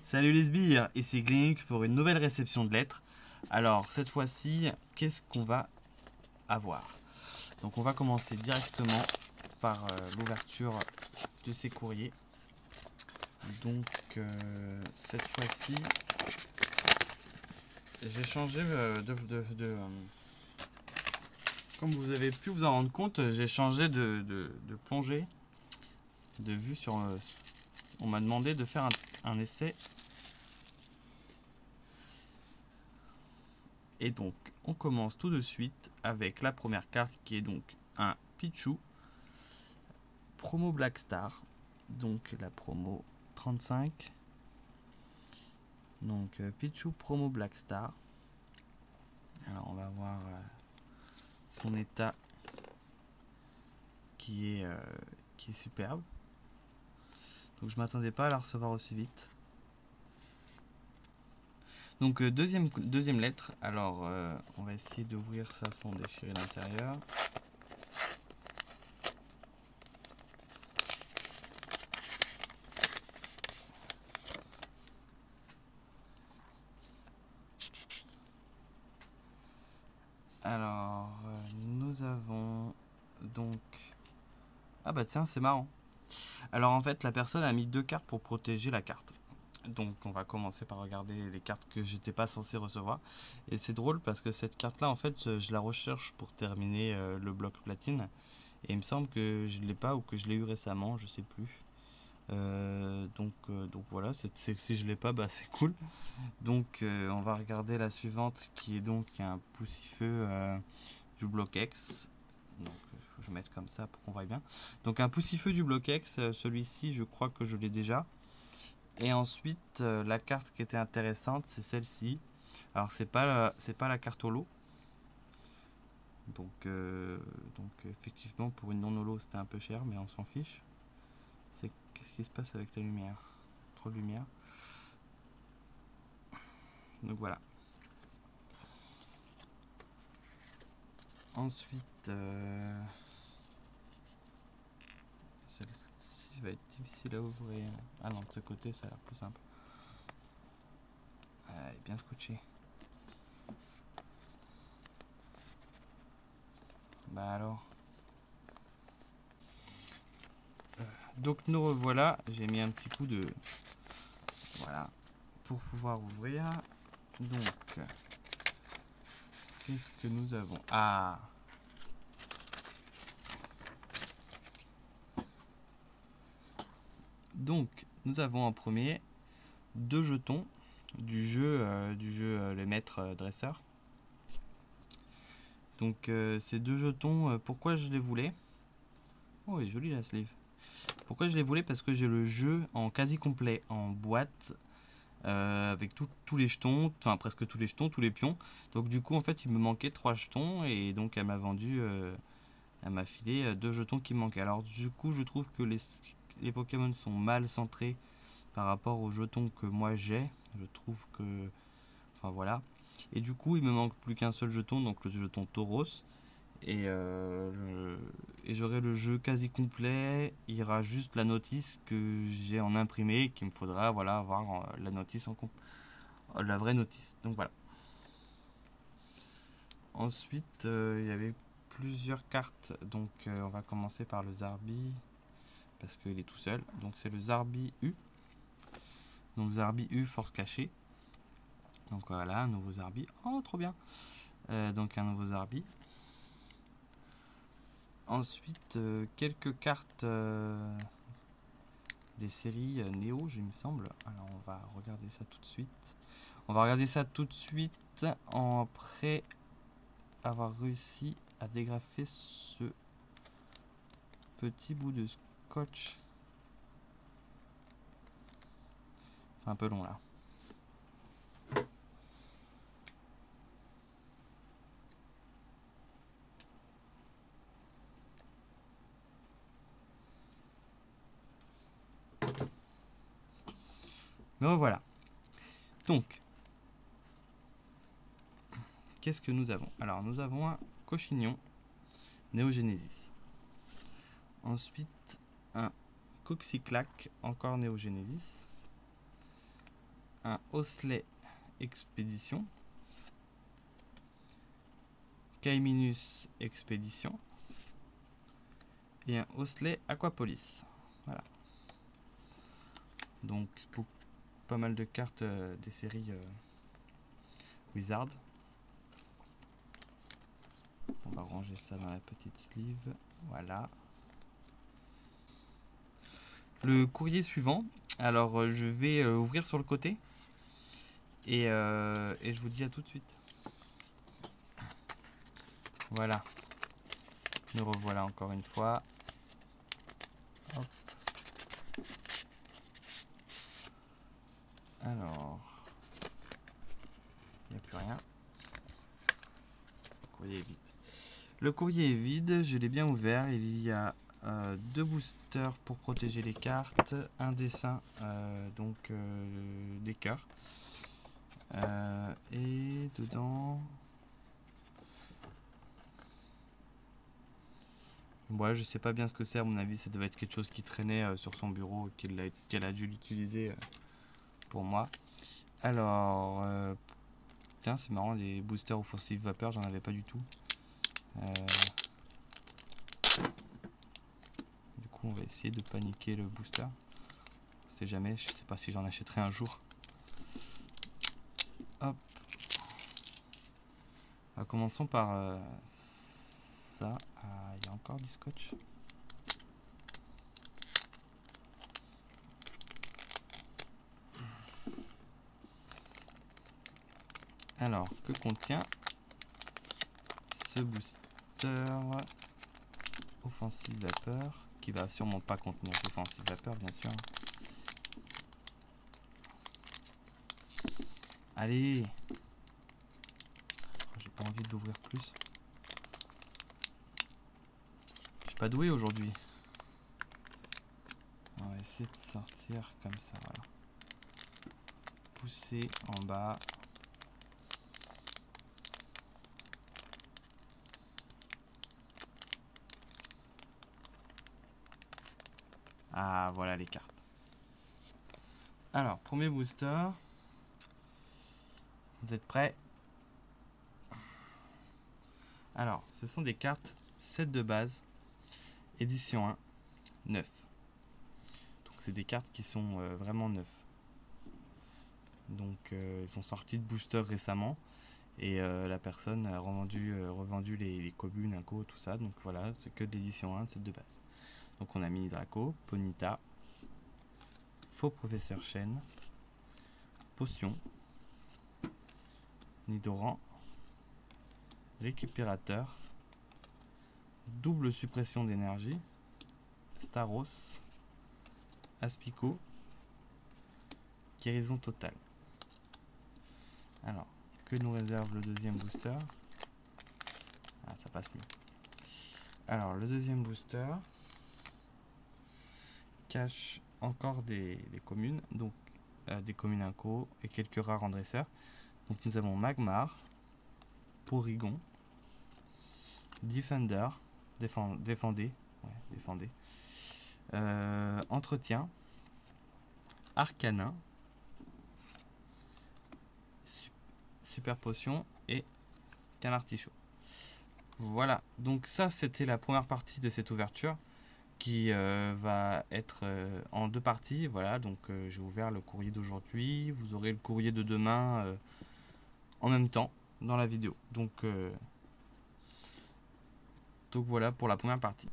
Salut les sbires, ici Glink pour une nouvelle réception de lettres. Alors cette fois-ci, qu'est-ce qu'on va avoir? Donc on va commencer directement par l'ouverture de ces courriers. Donc cette fois-ci, j'ai changé comme vous avez pu vous en rendre compte, j'ai changé de plongée, de vue sur... on m'a demandé de faire un essai. Et donc, on commence tout de suite avec la première carte qui est donc un Pichu promo Black Star. Donc, la promo 35. Donc, Pichu promo Black Star. Alors, on va voir son état qui est superbe. Donc, je m'attendais pas à la recevoir aussi vite. Donc deuxième lettre, alors on va essayer d'ouvrir ça sans déchirer l'intérieur. Alors nous avons donc... Ah bah tiens, c'est marrant. Alors en fait la personne a mis 2 cartes pour protéger la carte. Donc on va commencer par regarder les cartes que j'étais pas censé recevoir. Et c'est drôle parce que cette carte là en fait je la recherche pour terminer le bloc platine. Et il me semble que je ne l'ai pas ou que je l'ai eu récemment, je sais plus. Donc voilà, si je l'ai pas, bah c'est cool. Donc on va regarder la suivante qui est donc un poussifeu du bloc X. Donc il faut que je mette comme ça pour qu'on voit bien. Donc un poussifeu du bloc X, celui-ci je crois que je l'ai déjà. Et ensuite la carte qui était intéressante c'est celle-ci. Alors c'est pas la carte holo. Donc effectivement pour une non holo c'était un peu cher mais on s'en fiche. C'est qu'est-ce qui se passe avec la lumière? Trop de lumière. Donc voilà. Ensuite celle-ci va être difficile à ouvrir. Ah non, de ce côté ça a l'air plus simple. Elle est bien scotchée. Bah alors. Donc nous revoilà. J'ai mis un petit coup de... Voilà. Pour pouvoir ouvrir. Donc... Qu'est-ce que nous avons? Ah! Donc, nous avons en premier 2 jetons du jeu les maîtres dresseurs. Donc, ces 2 jetons, pourquoi je les voulais? Oh, elle est jolie la sleeve. Pourquoi je les voulais? Parce que j'ai le jeu en quasi complet, en boîte, avec tous les jetons, enfin presque tous les jetons, tous les pions. Donc, du coup, en fait, il me manquait 3 jetons et donc elle m'a vendu, elle m'a filé 2 jetons qui me manquaient. Alors, du coup, je trouve que les Pokémon sont mal centrés par rapport aux jetons que moi j'ai. Je trouve que... Enfin voilà. Et du coup il me manque plus qu'un seul jeton, donc le jeton Tauros. Et j'aurai le jeu quasi complet. Il y aura juste la notice que j'ai en imprimé, qu'il me faudra voilà, avoir la notice la vraie notice. Donc voilà. Ensuite il y avait plusieurs cartes. Donc on va commencer par le Zarbi. Parce qu'il est tout seul. Donc c'est le Zarbi U. Donc Zarbi U, force cachée. Donc voilà, un nouveau Zarbi. Oh, trop bien. Donc un nouveau Zarbi. Ensuite, quelques cartes des séries Néo, il me semble. Alors on va regarder ça tout de suite. On va regarder ça tout de suite après avoir réussi à dégrafer ce petit bout de scotch. C'est un peu long là. Me revoilà. Donc, qu'est-ce que nous avons? Alors, nous avons un Cochignon Néogénésis. Ensuite, un Coxyclac, encore Néogénésis. Un Osselet Expédition. Caiminus Expédition. Et un Osselet Aquapolis. Voilà. Donc, pour pas mal de cartes des séries Wizard. On va ranger ça dans la petite sleeve. Voilà. Le courrier suivant. Alors, je vais ouvrir sur le côté. Et je vous dis à tout de suite. Voilà. Nous revoilà encore une fois. Hop. Alors. Il n'y a plus rien. Le courrier est vide. Le courrier est vide, je l'ai bien ouvert. Il y a deux boosters pour protéger les cartes, un dessin, donc des cœurs. Et dedans... Ouais, je sais pas bien ce que c'est, à mon avis ça devait être quelque chose qui traînait sur son bureau, qu'elle a dû l'utiliser pour moi. Alors, tiens c'est marrant, les boosters offensive vapeur, j'en avais pas du tout. Du coup on va essayer de paniquer le booster. On sait jamais, je sais pas si j'en achèterai un jour. Hop. Commençons par ça. Ah, il y a encore du scotch. Alors, que contient ce booster offensive vapeur, qui va sûrement pas contenir offensive vapeur, bien sûr. Allez, j'ai pas envie de l'ouvrir plus. Je suis pas doué aujourd'hui. On va essayer de sortir comme ça, voilà. Pousser en bas. Ah, voilà les cartes. Alors, premier booster. Vous êtes prêts? Alors, ce sont des cartes 7 de base, édition 1, 9. Donc, c'est des cartes qui sont vraiment neuves. Donc, ils sont sortis de booster récemment. Et la personne a revendu les communes, Inco, tout ça. Donc, voilà, c'est que de l'édition 1, 7 de base. Donc, on a mis Draco, Ponyta, Faux Professeur Shen, Potion, Nidoran, Récupérateur, Double Suppression d'énergie, Staros, Aspico, Guérison totale. Alors, que nous réserve le deuxième booster? Ah, ça passe mieux. Alors, le deuxième booster cache encore des communes, donc des communes Inco et quelques rares en dresseur. Donc nous avons Magmar, Porygon, Defender, défendez, Entretien, Arcanin, Super Potion et Canartichaud. Voilà, donc ça c'était la première partie de cette ouverture qui va être en deux parties. Voilà, donc j'ai ouvert le courrier d'aujourd'hui, vous aurez le courrier de demain en même temps dans la vidéo. Donc voilà pour la première partie.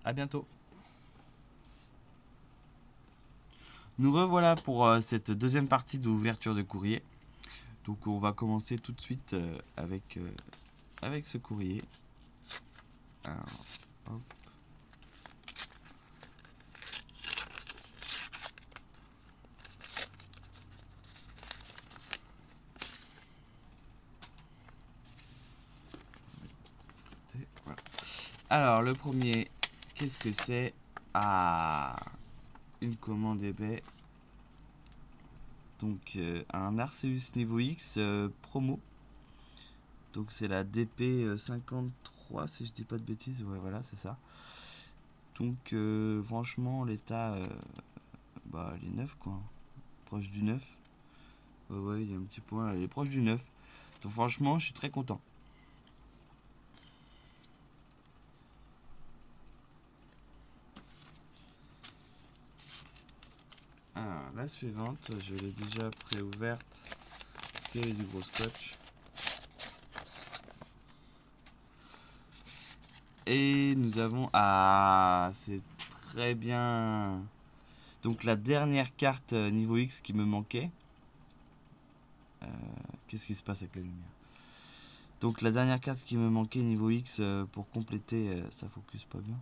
À bientôt. Nous revoilà pour cette deuxième partie d'ouverture de courrier. Donc on va commencer tout de suite avec ce courrier. Alors, hop. Voilà. Alors le premier, qu'est-ce que c'est? Ah, une commande eBay. Donc un Arceus niveau X promo. Donc c'est la DP 53 si je dis pas de bêtises. Ouais, voilà, c'est ça. Donc franchement l'état bah elle est 9 quoi. Proche du 9. Ouais, il y a un petit point, elle est proche du 9. Donc franchement je suis très content. Ah, la suivante, je l'ai déjà préouverte parce qu'il y avait du gros scotch. Et nous avons... Ah, c'est très bien. Donc la dernière carte niveau X qui me manquait. Qu'est-ce qui se passe avec la lumière? Donc la dernière carte qui me manquait niveau X pour compléter... ça focus pas bien.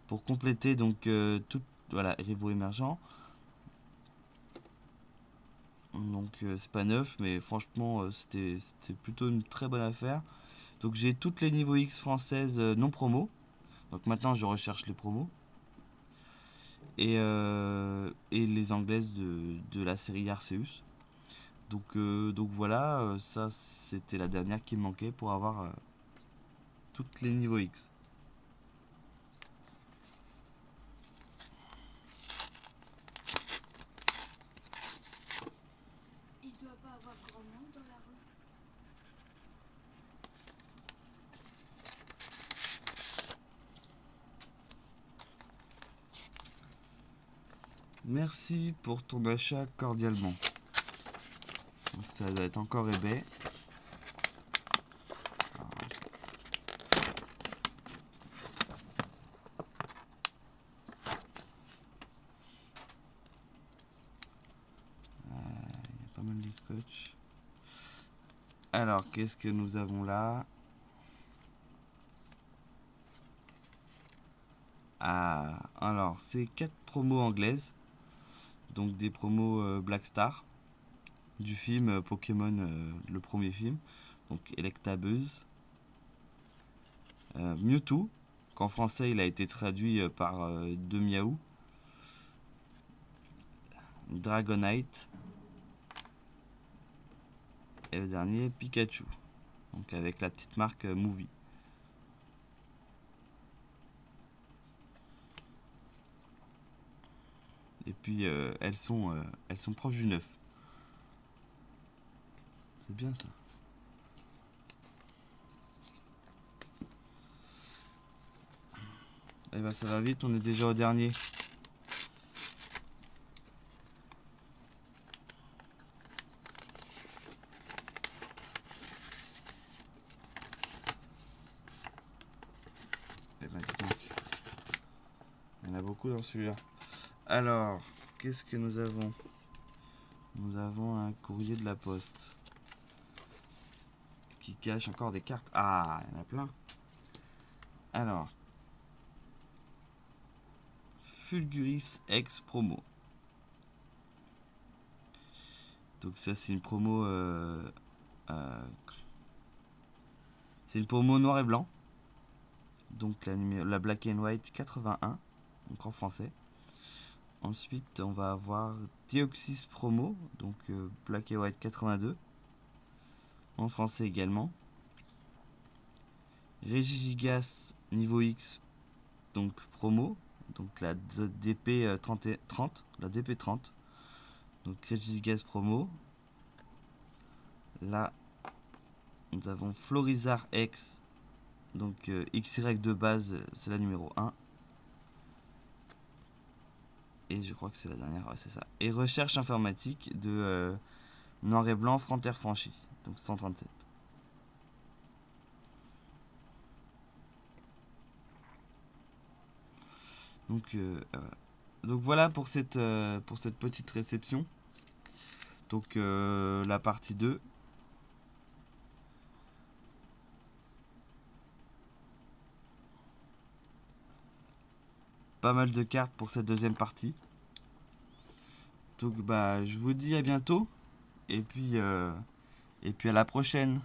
Pour compléter donc tout... Voilà, rivaux émergents. Donc c'est pas neuf, mais franchement c'était plutôt une très bonne affaire. Donc j'ai toutes les niveaux X françaises non promo. Donc maintenant je recherche les promos. Et les anglaises de la série Arceus. Donc voilà, ça c'était la dernière qui me manquait pour avoir toutes les niveaux X. Il doit pas avoir grand monde dans la rue. Merci pour ton achat cordialement. Donc ça doit être encore eBay. Il y a pas mal de scotch. Alors, qu'est-ce que nous avons là? Ah, alors, c'est 4 promos anglaises. Donc des promos Black Star. Du film Pokémon, le premier film. Donc Electabuzz. Mewtwo, qu'en français il a été traduit par Demiaou. Dragonite. Et le dernier, Pikachu. Donc avec la petite marque Movie. Et puis elles sont proches du 9. C'est bien ça. Eh ben ça va vite, on est déjà au dernier. Eh ben dis donc. Il y en a beaucoup dans celui-là. Alors, qu'est-ce que nous avons? Nous avons un courrier de la poste qui cache encore des cartes. Ah, il y en a plein. Alors, Fulguris X promo. Donc ça c'est une promo c'est une promo noir et blanc. Donc la Black and White 81, donc en français. Ensuite on va avoir Deoxys promo, donc Black and White 82, en français également. Regigigas niveau X, donc promo, donc la DP 30, la DP 30. Donc Regigigas promo. Là nous avons Florizarre X, donc XY de base, c'est la numéro 1. Et je crois que c'est la dernière, ouais, c'est ça. Et recherche informatique de noir et blanc, frontière franchie, donc 137. Donc voilà pour cette petite réception. Donc la partie 2. Pas mal de cartes pour cette deuxième partie. Donc bah je vous dis à bientôt. Et puis à la prochaine.